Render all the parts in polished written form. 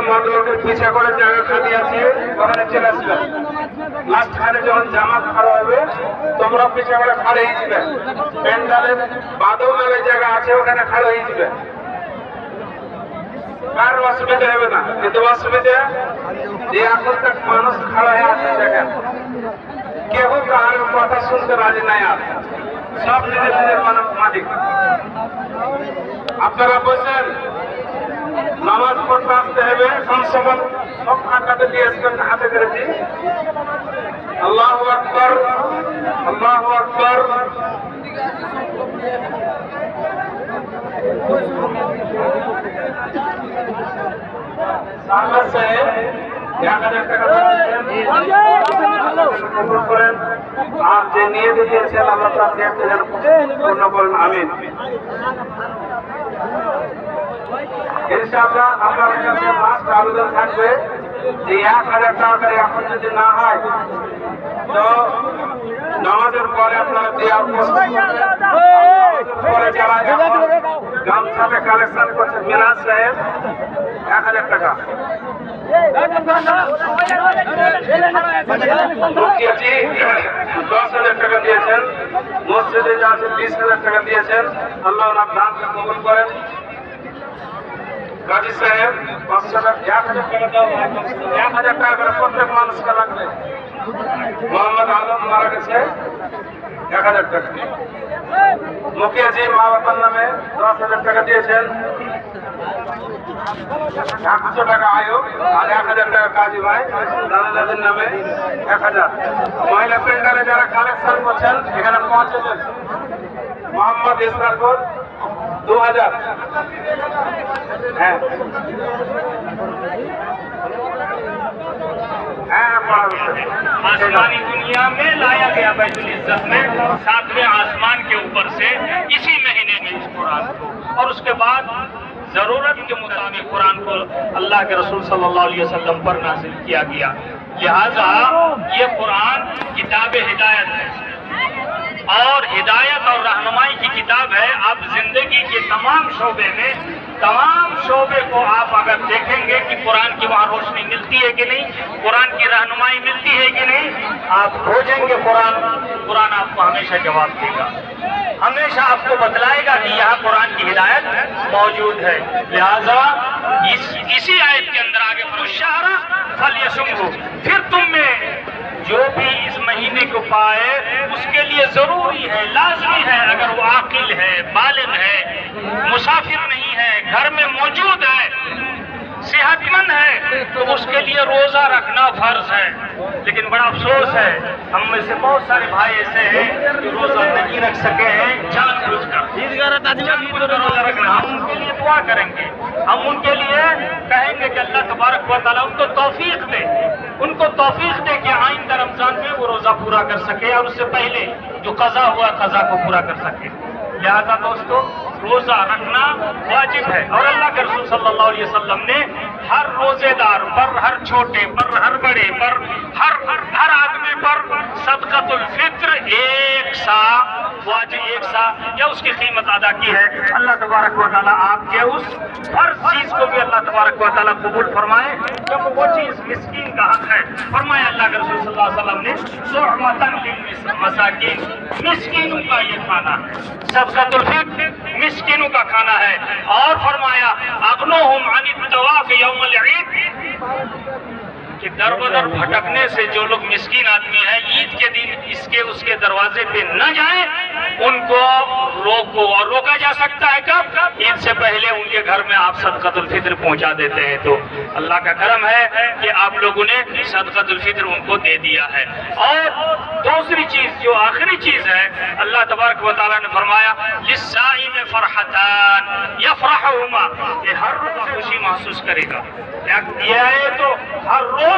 মদলোকের পিছা করে জায়গা খালি আছে, ওখানে চলে আসবে। লাস্ট খানে যখন জামাত খাড়া হবে তোমরা পিছা করে খাড়া হয়ে যাবে। প্যান্ডালের বাদল নামে জায়গা আছে, ওখানে খাড়া হয়ে যাবে। কার অসুবিধা হবে না, কিন্তু অসুবিধা যে এখন তক মানুষ খাড়া হয়ে আছে দেখেন, কেউ কার কথা শুনতে রাজি নাই। আর সব নিজের নিজের মালিক। আপনারা বলছেন নামাজ পড়তে আসতে হবে, সংসবন সব ফাঁকাতে দিয়ে আসবেন, হাতে করেছি। আল্লাহু আকবার, আল্লাহু আকবার। সাহেব 1000 টাকা কবুল করেন, আর যে নিয়ে দিয়েছেন আল্লাহ তাআলা যেন পূর্ণ করেন, আমিন। ইনশাআল্লাহ আপনাদের কাছে লাস্ট আবেদন থাকবে যে 1000 টাকা করে এখন যদি না হয় তো নামাজের পরে আপনারা দেওয়ার পরে যারা গামছাতে কালেকশন করছেন, মিনাজ সাহেব 1000 টাকা, মুখিয়াজি 10,000 টাকা দিয়েছেন, মসজিদে যা আছে 20,000 টাকা দিয়েছেন। আল্লাহ ওনার দানকে কবুল করেন। গাজী সাহেব 500 টাকা, 1000 টাকা দাও, 1000 টাকা করে প্রত্যেক মানুষকে লাগবে। মোহাম্মদ আলম মারা গেছে, 1000 টাকা। মুখিয়াজি মা বাবার নামে 10,000 টাকা দিয়েছেন, 100 টাকা আয়োগ আর 1000 টাকা কাজী ভাই দাদা দাদির নামে 1000। মহিলা প্যান্ডালে যারা কালেকশন করছেন এখানে পৌঁছেছেন, মোহাম্মদ ইসরাফুল 2000। হ্যাঁ आसमानी दुनिया में लाया गया बैतुल इज्जत में 7वें आसमान के ऊपर से इसी महीने में इस कुरान को, और उसके बाद जरूरत के मुताबिक कुरान को अल्लाह के रसूल सल्लल्लाहु अलैहि वसल्लम पर नाज़िल किया गया। लिहाजा ये कुरान किताब हिदायत है और हिदायत और रहनुमाई की किताब है। आप जिंदगी के तमाम शोबे में, तमाम शोबे को आप अगर देखेंगे कि कुरान की वहाँ रोशनी मिलती है कि नहीं, कुरान की रहनुमाई मिलती है कि नहीं, आप खोजेंगे कुरान आपको हमेशा जवाब देगा, हमेशा आपको बतलाएगा कि यहाँ कुरान की हिदायत मौजूद है। लिहाजा इसी आयत के अंदर आगे फरुशारा फल यसुमहु, फिर तुम में जो भी इस महीने को पाए उसके लिए जरूरी है, लाजमी है, अगर वो आकिल है, बालिग है, मुसाफिर नहीं है, घर में मौजूद है, सेहतमंद है, तो उसके लिए रोजा रखना फर्ज है। लेकिन बड़ा अफसोस है, हम में से बहुत सारे भाई ऐसे हैं जो रोजा नहीं रख सके हैं, जानबूझकर रोजा रखना। हम उनके लिए दुआ करेंगे, हम उनके लिए कहेंगे कि अल्लाह तबारक व तआला उनको तौफीक दे, उनको तौफीक दे कि आइंदा रमजान में वो रोजा पूरा कर सके और उससे पहले जो कज़ा हुआ कज़ा को पूरा कर सके। लिहाजा दोस्तों, रोजा रखना वाजिब है और अल्लाह के रसूल सल्लल्लाहु अलैहि वसल्लम ने हर रोजेदार पर, हर छोटे पर, हर बड़े पर, हर आदमी पर सदक़तुल फित्र एक सा वाजिब, एक सा या उसकी कीमत अदा की है। अल्लाह तबारक व तआला आपके उस हर चीज को भी अल्लाह तबारक व तआला कबूल फरमाए जब वो चीज मिस्कीन का हक है। फरमाया अल्लाह के रसूल सल्लल्लाहु अलैहि वसल्लम ने सुहमतन लिल मसाकीन, मिस्कीनों का ये खाना है, सदक़तुल फित्र मिस्कीनों का खाना है। और फरमाया अगनुहुम अनित तवाफ यौमुल ईद, कि दर बदर भटकने से जो लोग मिस्कीन आदमी हैं, ईद के दिन इसके उसके दरवाजे पे न जाएं, उनको रोको। और रोका जा सकता है कब? ईद से पहले उनके घर में आप सदक़तुल फित्र पहुंचा देते हैं। तो अल्लाह का करम है कि आप लोगों ने सदक़तुल फित्र उनको दे दिया है। और दूसरी चीज, जो आखिरी चीज है, अल्लाह तबारक व तआला ने फरमाया लिस्साइम फरहतान यफरहुमा, ये हर रोज खुशी महसूस करेगा। यह है तो हर रोज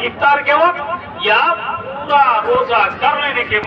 इफ्तार के वक्त या पूरा रोजा कर लेने के बाद